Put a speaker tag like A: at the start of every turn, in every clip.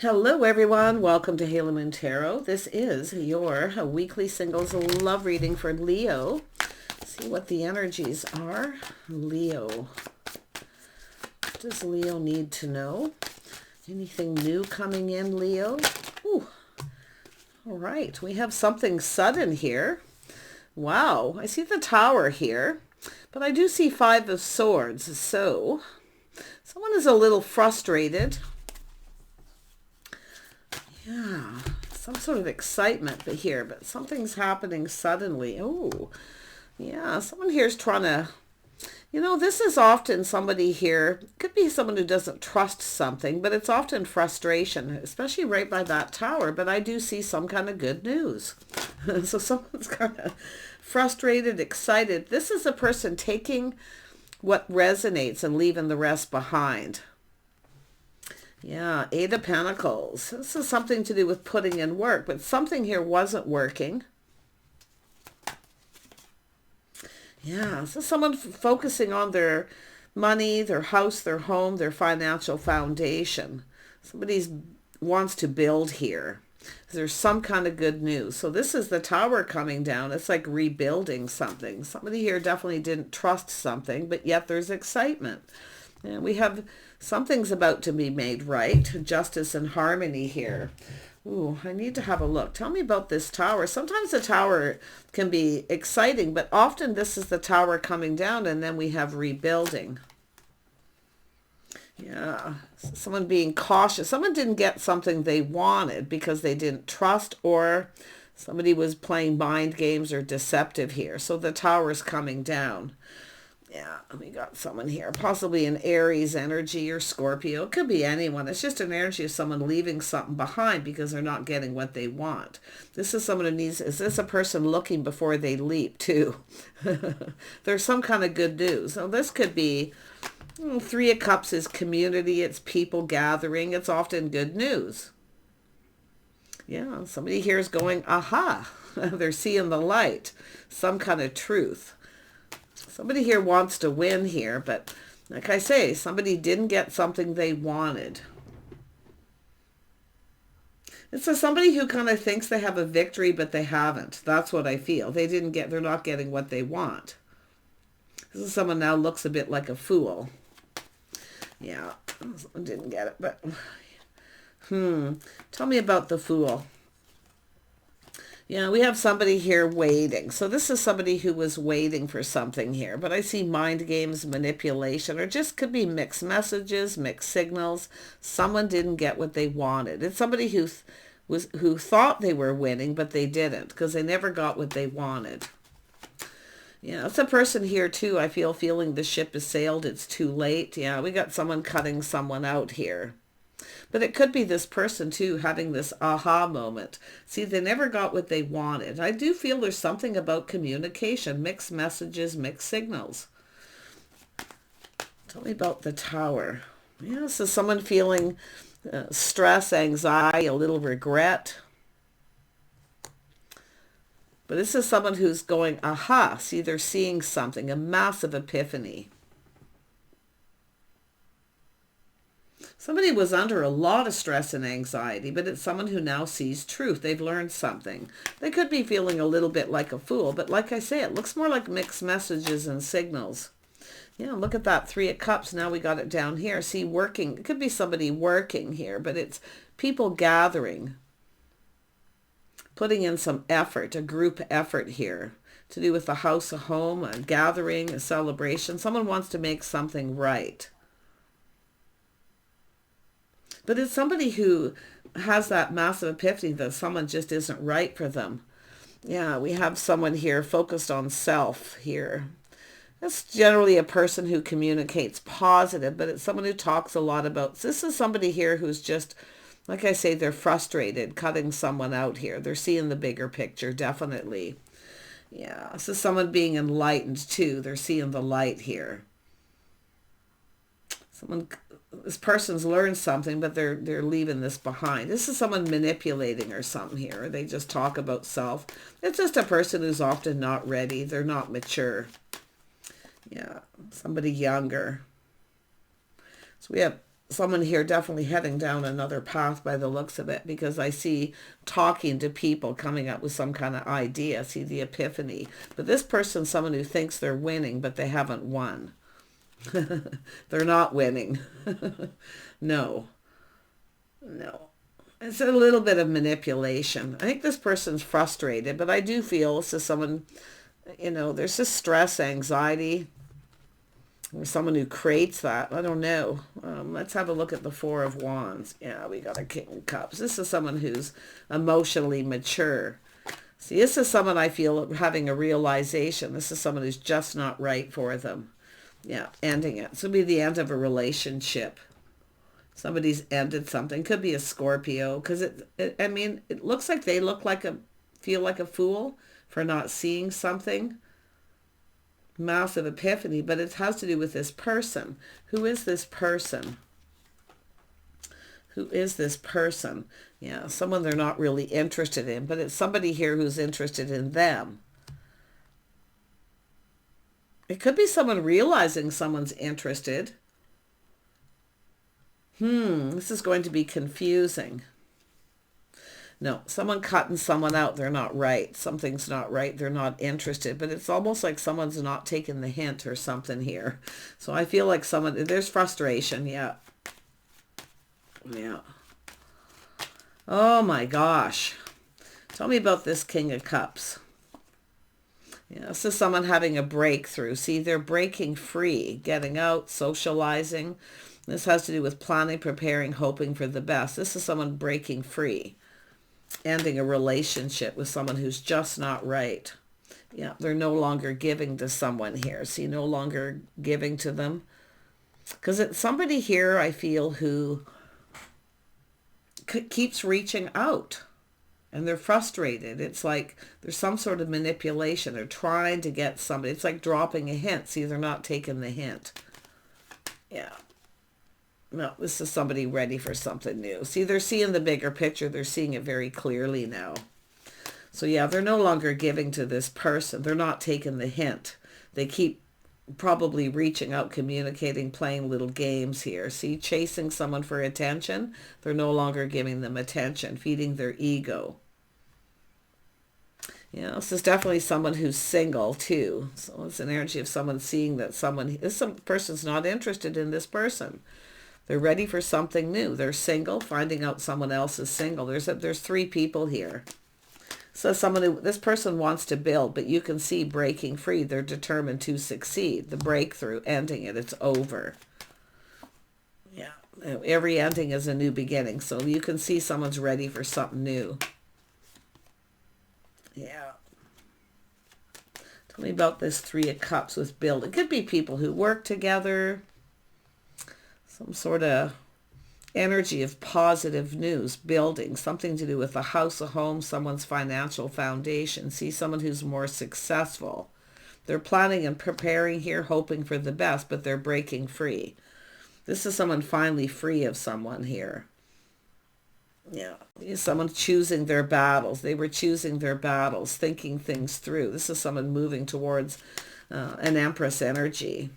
A: Hello everyone, welcome to Halo Moon Tarot. This is your weekly singles love reading for Leo. See what the energies are. Leo. What does Leo need to know? Anything new coming in, Leo? Ooh. All right, we have something sudden here. Wow, I see the Tower here, but I do see Five of Swords. So someone is a little frustrated. Yeah, some sort of excitement but something's happening suddenly. Oh, yeah, someone here is trying to, this is often somebody here, could be someone who doesn't trust something, but it's often frustration, especially right by that Tower. But I do see some kind of good news. So someone's kind of frustrated, excited. This is a person taking what resonates and leaving the rest behind. Yeah, Eight of Pentacles. This is something to do with putting in work, but something here wasn't working. Yeah, this is someone focusing on their money, their house, their home, their financial foundation. Somebody wants to build here. There's some kind of good news. So this is the Tower coming down. It's like rebuilding something. Somebody here definitely didn't trust something, but yet there's excitement. And we have something's about to be made right. Justice and harmony here. Ooh, I need to have a look. Tell me about this Tower. Sometimes the Tower can be exciting, but often this is the Tower coming down and then we have rebuilding. Yeah, someone being cautious. Someone didn't get something they wanted because they didn't trust, or somebody was playing mind games or deceptive here. So the Tower is coming down. Yeah, we got someone here, possibly an Aries energy or Scorpio. It could be anyone. It's just an energy of someone leaving something behind because they're not getting what they want. This is someone who needs, is this a person looking before they leap too? There's some kind of good news. So this could be, Three of Cups is community. It's people gathering. It's often good news. Yeah, somebody here is going, aha. They're seeing the light. Some kind of truth. Somebody here wants to win here, but like I say, somebody didn't get something they wanted. It's somebody who kind of thinks they have a victory, but they haven't. That's what I feel. They're not getting what they want. This is someone now looks a bit like a fool. Yeah, someone didn't get it, but tell me about the Fool. Yeah, we have somebody here waiting. So this is somebody who was waiting for something here. But I see mind games, manipulation, or just could be mixed messages, mixed signals. Someone didn't get what they wanted. It's somebody who thought they were winning, but they didn't because they never got what they wanted. Yeah, it's a person here too. I feel feeling the ship has sailed. It's too late. Yeah, we got someone cutting someone out here. But it could be this person too having this aha moment. See, they never got what they wanted. I do feel there's something about communication, mixed messages, mixed signals. Tell me about the Tower. Yeah, so someone feeling stress, anxiety, a little regret. But this is someone who's going, aha. See, they're seeing something, a massive epiphany. Somebody was under a lot of stress and anxiety, but it's someone who now sees truth. They've learned something. They could be feeling a little bit like a fool, but like I say, it looks more like mixed messages and signals. Yeah, look at that Three of Cups. Now we got it down here. See, working. It could be somebody working here, but it's people gathering, putting in some effort, a group effort here to do with the house, a home, a gathering, a celebration. Someone wants to make something right. But it's somebody who has that massive epiphany that someone just isn't right for them. Yeah, we have someone here focused on self here. That's generally a person who communicates positive, but it's someone who talks a lot about... This is somebody here who's just, like I say, they're frustrated, cutting someone out here. They're seeing the bigger picture, definitely. Yeah, this is someone being enlightened too. They're seeing the light here. This person's learned something, but they're leaving this behind. This is someone manipulating or something here. They just talk about self. It's just a person who's often not ready. They're not mature. Yeah, somebody younger. So we have someone here definitely heading down another path by the looks of it, because I see talking to people, coming up with some kind of idea. See the epiphany. But this person's someone who thinks they're winning, but they haven't won. They're not winning. No. No. It's a little bit of manipulation. I think this person's frustrated, but I do feel this is someone, there's just stress, anxiety, or someone who creates that. I don't know. Let's have a look at the Four of Wands. Yeah, we got a King of Cups. This is someone who's emotionally mature. See, this is someone I feel having a realization. This is someone who's just not right for them. Yeah, ending it. This will be the end of a relationship. Somebody's ended something. Could be a Scorpio, because it looks like they feel like a fool for not seeing something. Massive epiphany, but it has to do with this person. Who is this person? Who is this person? Yeah, someone they're not really interested in, but it's somebody here who's interested in them. It could be someone realizing someone's interested. This is going to be confusing. No, someone cutting someone out. They're not right. Something's not right. They're not interested. But it's almost like someone's not taking the hint or something here. So I feel like there's frustration. Yeah. Yeah. Oh my gosh. Tell me about this King of Cups. Yeah, this is someone having a breakthrough. See, they're breaking free, getting out, socializing. This has to do with planning, preparing, hoping for the best. This is someone breaking free, ending a relationship with someone who's just not right. Yeah, they're no longer giving to someone here. See, no longer giving to them. Because it's somebody here, I feel, who keeps reaching out. And they're frustrated. It's like there's some sort of manipulation. They're trying to get somebody. It's like dropping a hint. See, they're not taking the hint. Yeah. No, this is somebody ready for something new. See, they're seeing the bigger picture. They're seeing it very clearly now. So yeah, they're no longer giving to this person. They're not taking the hint. They keep probably reaching out, communicating, playing little games here. See, chasing someone for attention. They're no longer giving them attention, feeding their ego. Yeah, this is definitely someone who's single too. So it's an energy of someone seeing that this person's not interested in this person. They're ready for something new. They're single, finding out someone else is single. There's three people here. So this person wants to build, but you can see breaking free. They're determined to succeed. The breakthrough, ending it. It's over. Yeah. Every ending is a new beginning. So you can see someone's ready for something new. Yeah. Tell me about this Three of Cups with build. It could be people who work together. Some sort of energy of positive news, building, something to do with a house, a home, someone's financial foundation. See, someone who's more successful. They're planning and preparing here, hoping for the best, but they're breaking free. This is someone finally free of someone here. Yeah, someone choosing their battles. They were choosing their battles, thinking things through. This is someone moving towards an Empress energy.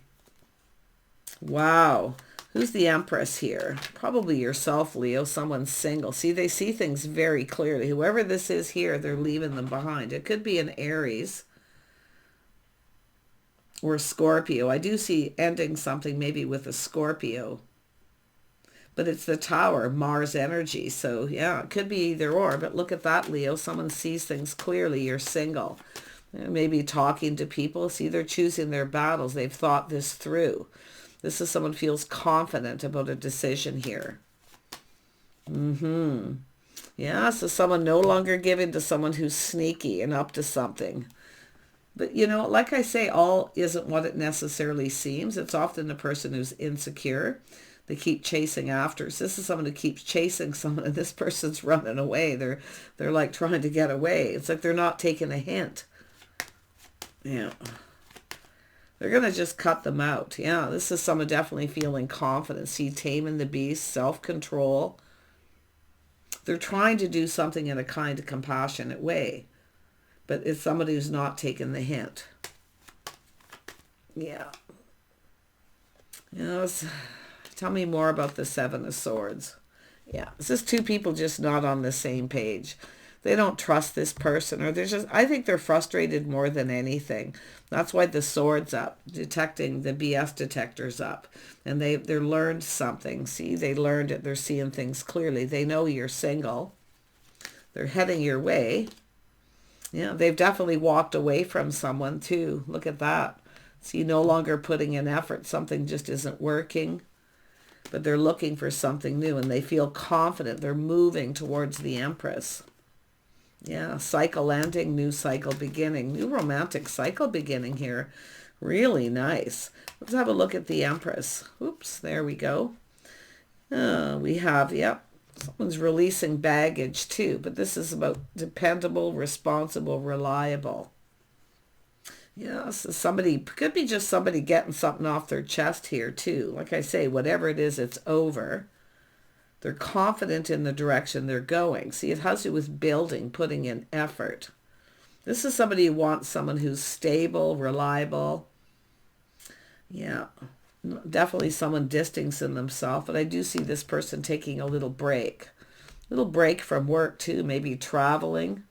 A: Wow. Who's the Empress here? Probably yourself, Leo. Someone's single. See, they see things very clearly. Whoever this is here, they're leaving them behind. It could be an Aries or a Scorpio. I do see ending something maybe with a Scorpio. But it's the Tower, Mars energy. So, yeah, it could be either or. But look at that, Leo. Someone sees things clearly. You're single. Maybe talking to people. See, they're choosing their battles. They've thought this through. This is someone feels confident about a decision here. Yeah, so someone no longer giving to someone who's sneaky and up to something. But, like I say, all isn't what it necessarily seems. It's often a person who's insecure. They keep chasing after. So this is someone who keeps chasing someone, and this person's running away. They're like trying to get away. It's like they're not taking a hint. Yeah. They're going to just cut them out. Yeah, this is someone definitely feeling confident. See, taming the beast, self-control. They're trying to do something in a kind of compassionate way. But it's somebody who's not taking the hint. Yeah. Tell me more about the Seven of Swords. Yeah, it's just two people just not on the same page. They don't trust this person, or they're just, I think they're frustrated more than anything. That's why the sword's up, detecting the BS detector's up. And they're learned something. See, they learned it. They're seeing things clearly. They know you're single. They're heading your way. Yeah, they've definitely walked away from someone too. Look at that. See, no longer putting in effort. Something just isn't working. But they're looking for something new, and they feel confident. They're moving towards the Empress. Yeah, cycle ending, new cycle beginning. New romantic cycle beginning here. Really nice. Let's have a look at the Empress. Oops, there we go. We have, yep, someone's releasing baggage too, but this is about dependable, responsible, reliable. Yeah, so somebody, could be just somebody getting something off their chest here too. Like I say, whatever it is, it's over. They're confident in the direction they're going. See, it has to do with building, putting in effort. This is somebody who wants someone who's stable, reliable. Yeah, definitely someone distancing themselves. But I do see this person taking a little break. A little break from work too, maybe traveling.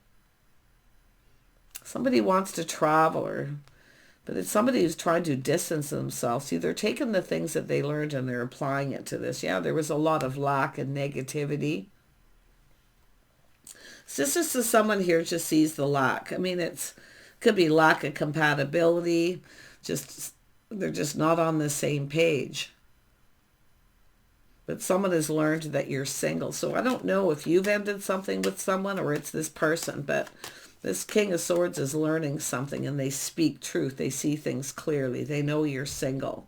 A: Somebody wants to travel, but it's somebody who's trying to distance themselves. See, they're taking the things that they learned and they're applying it to this. Yeah, there was a lot of lack and negativity. So this is just someone here just sees the lack. I mean, could be lack of compatibility. They're just not on the same page. But someone has learned that you're single. So I don't know if you've ended something with someone or it's this person, but this King of Swords is learning something, and they speak truth. They see things clearly. They know you're single.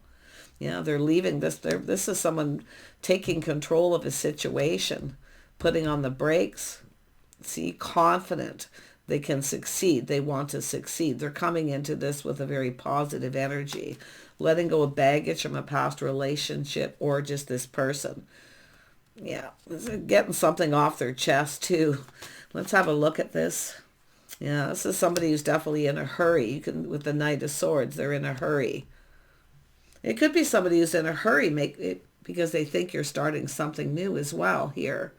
A: Yeah, they're leaving this. This is someone taking control of a situation, putting on the brakes. See, confident. They can succeed. They want to succeed. They're coming into this with a very positive energy, letting go of baggage from a past relationship or just this person. Yeah, getting something off their chest too. Let's have a look at this. Yeah, this is somebody who's definitely in a hurry. You can, with the Knight of Swords, they're in a hurry. It could be somebody who's in a hurry because they think you're starting something new as well here.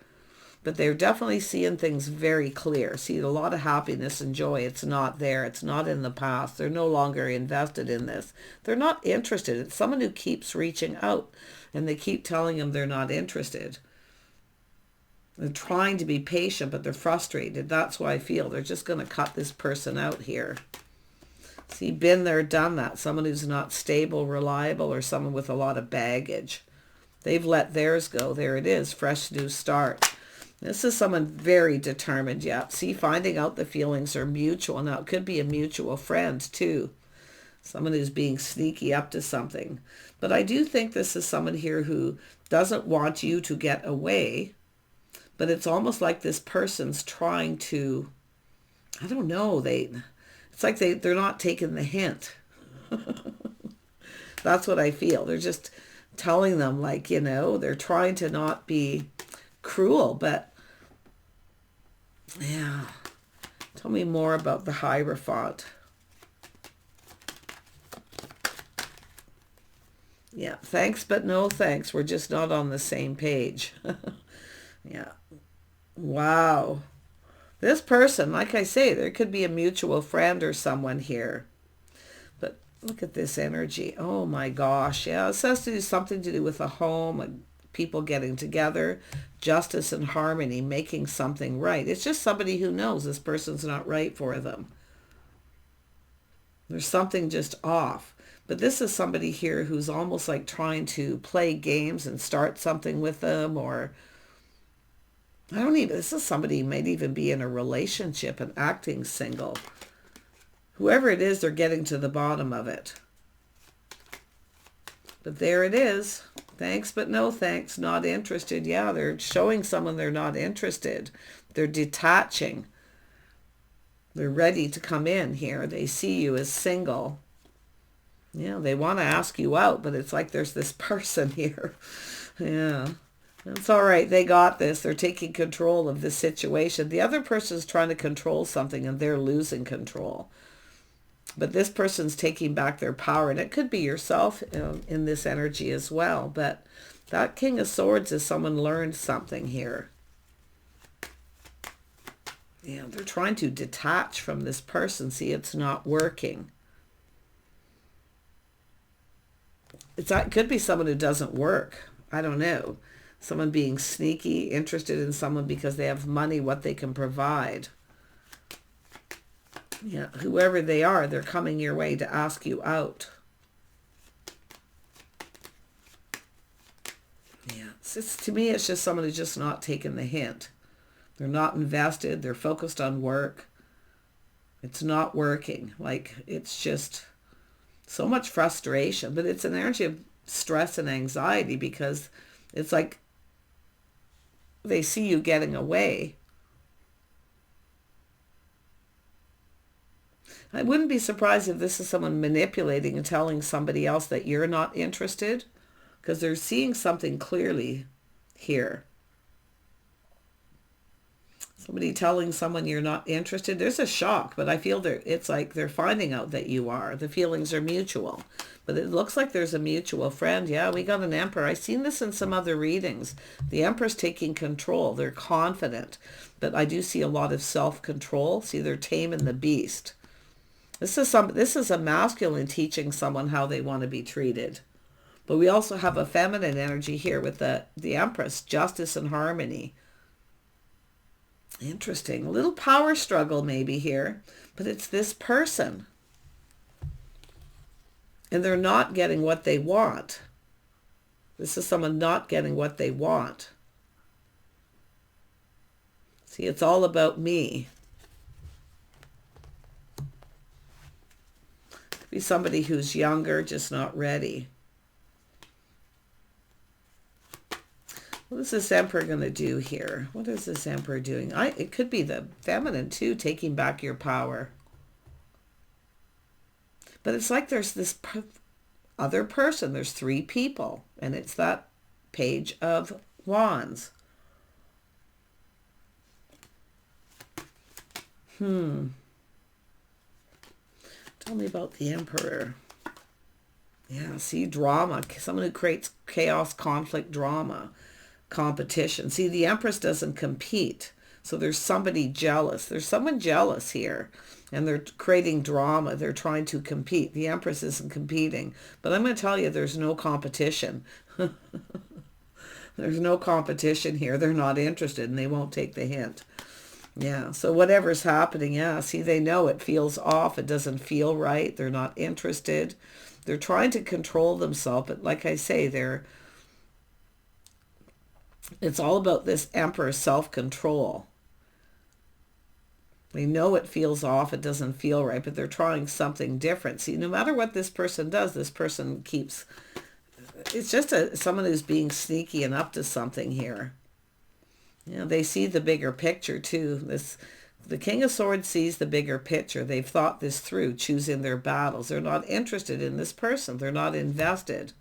A: But they're definitely seeing things very clear. See, a lot of happiness and joy. It's not there. It's not in the past. They're no longer invested in this. They're not interested. It's someone who keeps reaching out, and they keep telling them they're not interested. They're trying to be patient, but they're frustrated. That's why I feel they're just going to cut this person out here. See, been there, done that. Someone who's not stable, reliable, or someone with a lot of baggage. They've let theirs go. There it is. Fresh new start. This is someone very determined. Yeah. See, finding out the feelings are mutual. Now, it could be a mutual friend too. Someone who's being sneaky up to something. But I do think this is someone here who doesn't want you to get away. But it's almost like this person's trying to, I don't know, it's like they're not taking the hint. That's what I feel. They're just telling them, like, they're trying to not be cruel, but yeah. Tell me more about the Hierophant. Yeah, thanks, but no thanks. We're just not on the same page. Yeah. Wow. This person, like I say, there could be a mutual friend or someone here. But look at this energy. Oh my gosh. Yeah, it has to do something to do with a home, and people getting together, justice and harmony, making something right. It's just somebody who knows this person's not right for them. There's something just off. But this is somebody here who's almost like trying to play games and start something with them, or this is somebody who might even be in a relationship and acting single. Whoever it is, they're getting to the bottom of it. But there it is. Thanks, but no thanks. Not interested. Yeah, they're showing someone they're not interested. They're detaching. They're ready to come in here. They see you as single. Yeah, they want to ask you out, but it's like there's this person here. Yeah. It's all right. They got this. They're taking control of the situation. The other person's trying to control something, and they're losing control. But this person's taking back their power, and it could be yourself in this energy as well. But That King of Swords is someone learned something here. Yeah, they're trying to detach from this person. See, it's not working. It could be someone who doesn't work. I don't know. Someone being sneaky, interested in someone because they have money, what they can provide. Yeah, whoever they are, they're coming your way to ask you out. Yeah, to me, it's just someone who's just not taking the hint. They're not invested. They're focused on work. It's not working. Like, it's just so much frustration. But it's an energy of stress and anxiety because it's like they see you getting away. I wouldn't be surprised if this is someone manipulating and telling somebody else that you're not interested, because they're seeing something clearly here. Somebody telling someone you're not interested. There's a shock, but I feel it's like they're finding out that you are. The feelings are mutual. But it looks like there's a mutual friend. Yeah, we got an Emperor. I've seen this in some other readings. The Emperor's taking control. They're confident. But I do see a lot of self-control. See, they're taming the beast. This is a masculine teaching someone how they want to be treated. But we also have a feminine energy here with the Empress, justice and harmony. Interesting. A little power struggle maybe here, but it's this person. And they're not getting what they want. This is someone not getting what they want. See, it's all about me. Could be somebody who's younger, just not ready. What is this Emperor going to do here? What is this Emperor doing? It could be the feminine too, taking back your power. But it's like there's this other person. There's three people. And it's that Page of Wands. Tell me about the Emperor. Yeah, see, drama. Someone who creates chaos, conflict, drama. Competition. See, the Empress doesn't compete. So there's somebody jealous. There's someone jealous here. And they're creating drama. They're trying to compete. The Empress isn't competing. But I'm going to tell you, there's no competition. There's no competition here. They're not interested and they won't take the hint. Yeah, so whatever's happening, yeah, see, they know it feels off. It doesn't feel right. They're not interested. They're trying to control themselves. But like I say, it's all about this Emperor's self-control. They know it feels off, it doesn't feel right, but they're trying something different. See, no matter what this person does, this person keeps... It's just someone who's being sneaky and up to something here. You know, they see the bigger picture too. The King of Swords sees the bigger picture. They've thought this through, choosing their battles. They're not interested in this person. They're not invested.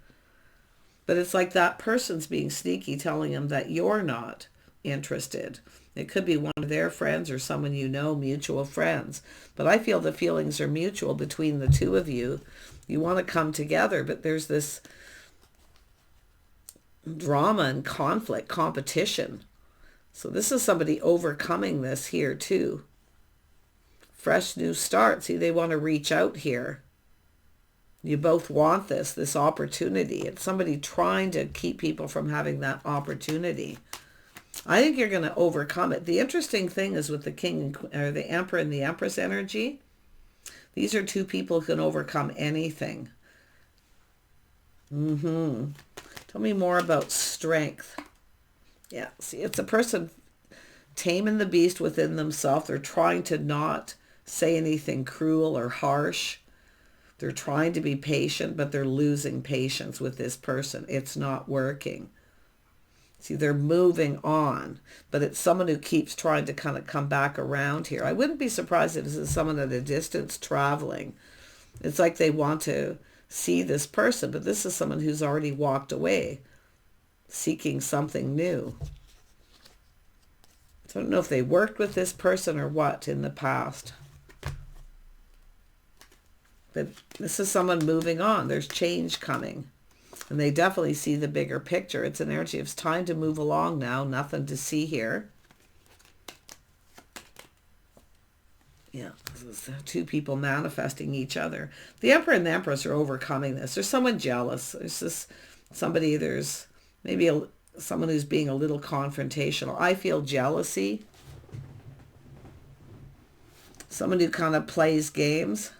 A: But it's like that person's being sneaky, telling them that you're not interested. It could be one of their friends or someone you know, mutual friends. But I feel the feelings are mutual between the two of you. You want to come together, but there's this drama and conflict, competition. So this is somebody overcoming this here too. Fresh new start. See, they want to reach out here. You both want this opportunity. It's somebody trying to keep people from having that opportunity. I think you're going to overcome it. The interesting thing is with the King or the Emperor and the Empress energy, these are two people who can overcome anything. Tell me more about strength. Yeah, see, it's a person taming the beast within themselves. They're trying to not say anything cruel or harsh. They're trying to be patient, but they're losing patience with this person. It's not working. See, they're moving on, but it's someone who keeps trying to kind of come back around here. I wouldn't be surprised if this is someone at a distance traveling. It's like they want to see this person, but this is someone who's already walked away, seeking something new. So I don't know if they worked with this person or what in the past. But this is someone moving on. There's change coming. And they definitely see the bigger picture. It's an energy. It's time to move along now. Nothing to see here. Yeah, this is two people manifesting each other. The Emperor and the Empress are overcoming this. There's someone jealous. There's this somebody, there's maybe someone who's being a little confrontational. I feel jealousy. Someone who kind of plays games.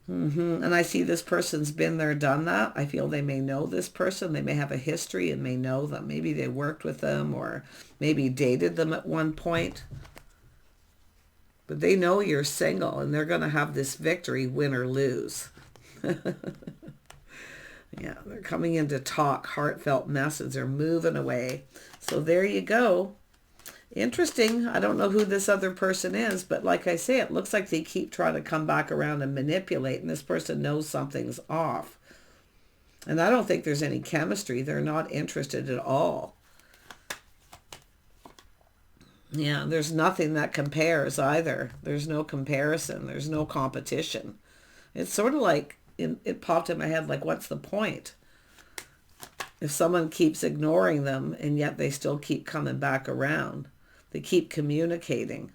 A: And I see this person's been there, done that. I feel they may know this person. They may have a history and may know them. Maybe they worked with them or maybe dated them at one point. But they know you're single and they're going to have this victory, win or lose. Yeah, they're coming in to talk, heartfelt message. They're moving away. So there you go. Interesting. I don't know who this other person is, but like I say, it looks like they keep trying to come back around and manipulate, and this person knows something's off. And I don't think there's any chemistry. They're not interested at all. Yeah, there's nothing that compares either. There's no comparison. There's no competition. It's sort of like, it popped in my head, like, what's the point? If someone keeps ignoring them and yet they still keep coming back around. They keep communicating.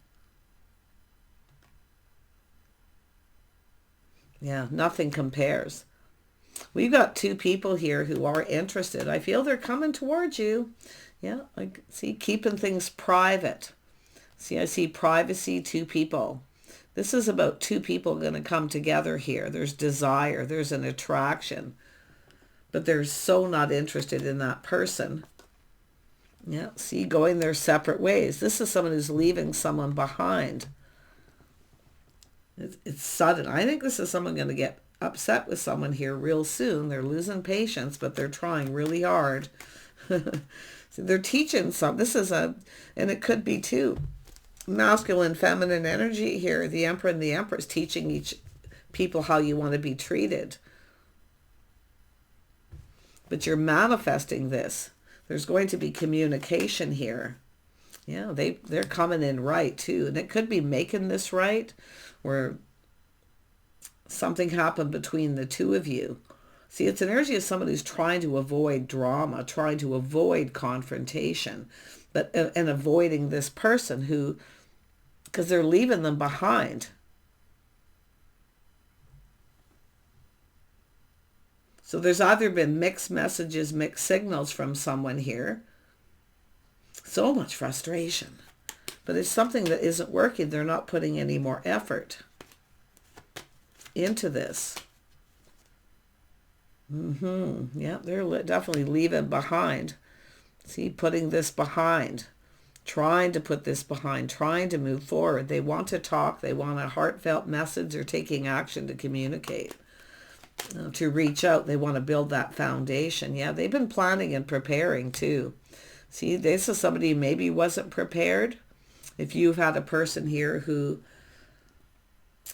A: Yeah, nothing compares. We've got two people here who are interested. I feel they're coming towards you. Yeah, I see keeping things private. See, I see privacy, two people. This is about two people going to come together here. There's desire, there's an attraction, but they're so not interested in that person. Yeah, see, going their separate ways. This is someone who's leaving someone behind. It's sudden. I think this is someone going to get upset with someone here real soon. They're losing patience, but they're trying really hard. So they're teaching some. This is and it could be too, masculine, feminine energy here. The Emperor and the Empress teaching each people how you want to be treated. But you're manifesting this. There's going to be communication here. Yeah, they're coming in right too. And it could be making this right, where something happened between the two of you. See, it's an energy of someone who's trying to avoid drama, trying to avoid confrontation, but and avoiding this person who, because they're leaving them behind. So there's either been mixed messages, mixed signals from someone here. So much frustration. But it's something that isn't working. They're not putting any more effort into this. Yeah, they're definitely leaving behind. See, putting this behind. Trying to put this behind. Trying to move forward. They want to talk. They want a heartfelt message. They're taking action to communicate. To reach out. They want to build that foundation. Yeah, they've been planning and preparing too. See, this is somebody who maybe wasn't prepared. If you've had a person here who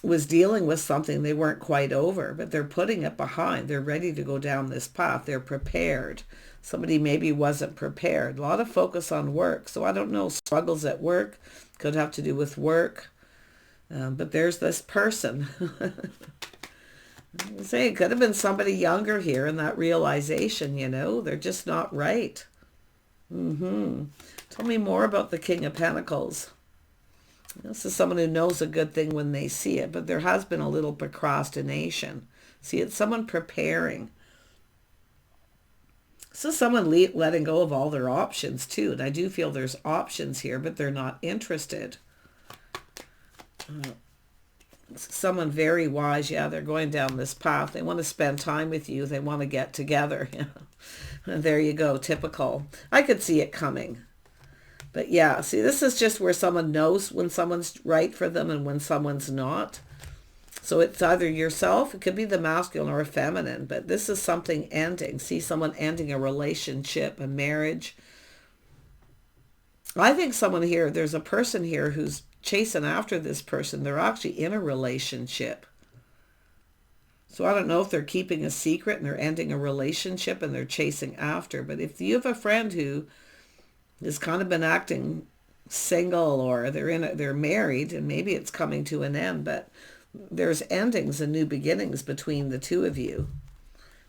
A: was dealing with something they weren't quite over, but they're putting it behind. They're ready to go down this path. They're prepared. Somebody maybe wasn't prepared. A lot of focus on work. So I don't know, struggles at work. Could have to do with work. But there's this person. Say it could have been somebody younger here in that realization, you know. They're just not right. Tell me more about the King of Pentacles. This is someone who knows a good thing when they see it, but there has been a little procrastination. See, it's someone preparing. This is someone letting go of all their options too. And I do feel there's options here, but they're not interested. Someone very wise. Yeah, they're going down this path. They want to spend time with you. They want to get together. And there you go. Typical. I could see it coming. But yeah, see, this is just where someone knows when someone's right for them and when someone's not. So it's either yourself, it could be the masculine or a feminine, but this is something ending. See, someone ending a relationship, a marriage. I think someone here, there's a person here who's chasing after this person. They're actually in a relationship. So I don't know if they're keeping a secret and they're ending a relationship and they're chasing after. But if you have a friend who has kind of been acting single, or they're married and maybe it's coming to an end, but there's endings and new beginnings between the two of you.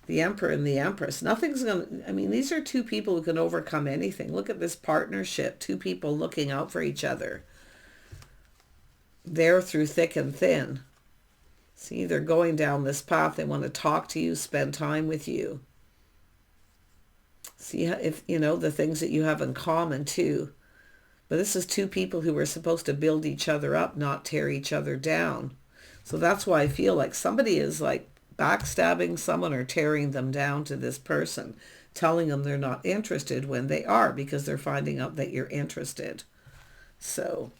A: The Emperor and the Empress. Nothing's going to, I mean, these are two people who can overcome anything. Look at this partnership. Two people looking out for each other. They're through thick and thin. See, they're going down this path. They want to talk to you, spend time with you. See if, you know, the things that you have in common too. But this is two people who are supposed to build each other up, not tear each other down. So that's why I feel like somebody is like backstabbing someone or tearing them down to this person, telling them they're not interested when they are, because they're finding out that you're interested. So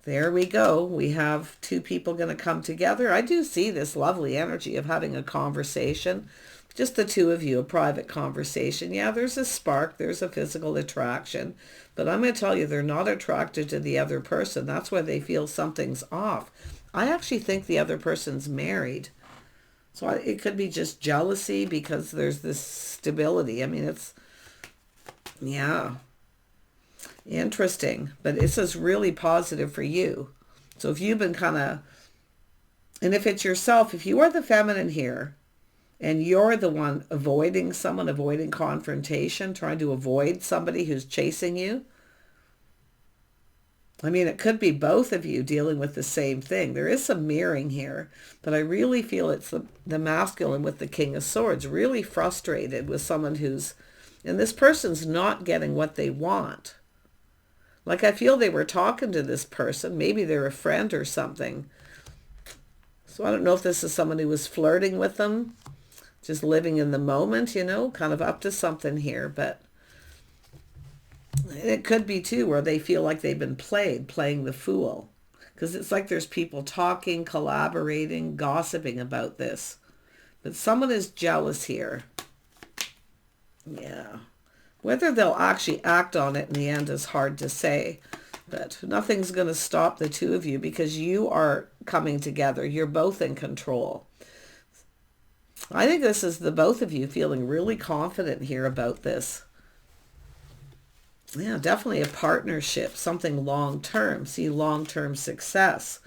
A: there we go. We have two people going to come together. I do see this lovely energy of having a conversation. Just the two of you, a private conversation. Yeah, there's a spark. There's a physical attraction. But I'm going to tell you, they're not attracted to the other person. That's why they feel something's off. I actually think the other person's married. So it could be just jealousy because there's this stability. I mean, it's, yeah, interesting. But this is really positive for you. So if you've been kind of, and if it's yourself, if you are the feminine here, and you're the one avoiding someone, avoiding confrontation, trying to avoid somebody who's chasing you. I mean, it could be both of you dealing with the same thing. There is some mirroring here, but I really feel it's the masculine with the King of Swords, really frustrated with someone who's, and this person's not getting what they want. Like I feel they were talking to this person. Maybe they're a friend or something. So I don't know if this is someone who was flirting with them. Just living in the moment, you know, kind of up to something here. But it could be too where they feel like they've been playing the fool. Because it's like there's people talking, collaborating, gossiping about this. But someone is jealous here. Yeah. Whether they'll actually act on it in the end is hard to say. But nothing's going to stop the two of you because you are coming together. You're both in control. I think this is the both of you feeling really confident here about this. Yeah, definitely a partnership, something long-term. See, long-term success.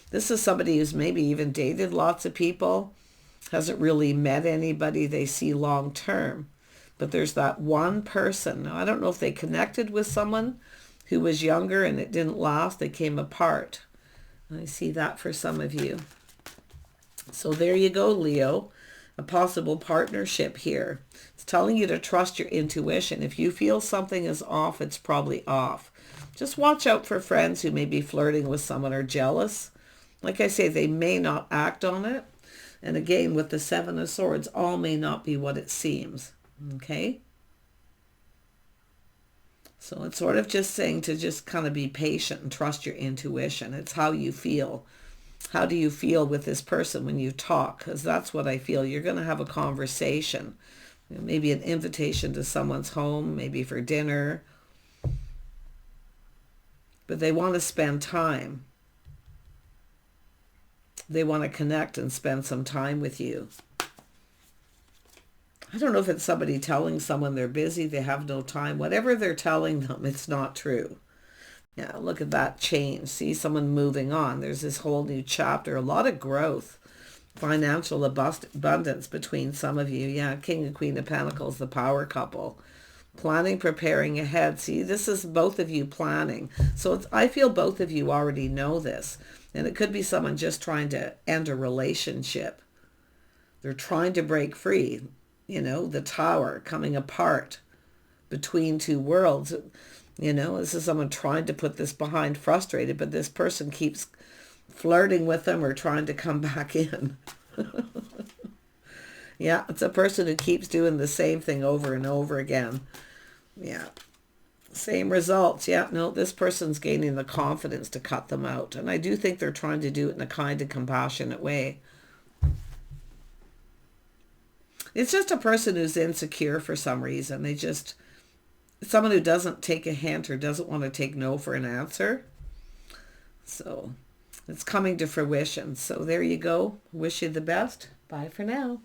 A: This is somebody who's maybe even dated lots of people, hasn't really met anybody they see long-term. But there's that one person. Now, I don't know if they connected with someone who was younger and it didn't last. They came apart. I see that for some of you. So there you go, Leo. A possible partnership here. It's telling you to trust your intuition. If you feel something is off, it's probably off. Just watch out for friends who may be flirting with someone or jealous. Like I say, they may not act on it. And again, with the Seven of Swords, all may not be what it seems. Okay? So it's sort of just saying to just kind of be patient and trust your intuition. It's how you feel. How do you feel with this person when you talk? Because that's what I feel. You're going to have a conversation. Maybe an invitation to someone's home, maybe for dinner. But they want to spend time. They want to connect and spend some time with you. I don't know if it's somebody telling someone they're busy, they have no time. Whatever they're telling them, it's not true. Yeah, look at that change. See someone moving on. There's this whole new chapter. A lot of growth. Financial abundance between some of you. Yeah, King and Queen of Pentacles, the power couple. Planning, preparing ahead. See, this is both of you planning. So I feel both of you already know this. And it could be someone just trying to end a relationship. They're trying to break free. You know, the tower coming apart between two worlds. You know, this is someone trying to put this behind, frustrated, but this person keeps flirting with them or trying to come back in. Yeah, it's a person who keeps doing the same thing over and over again. Yeah, same results. Yeah, no, this person's gaining the confidence to cut them out. And I do think they're trying to do it in a kind and compassionate way. It's just a person who's insecure for some reason. Someone who doesn't take a hint or doesn't want to take no for an answer. So it's coming to fruition. So there you go. Wish you the best. Bye for now.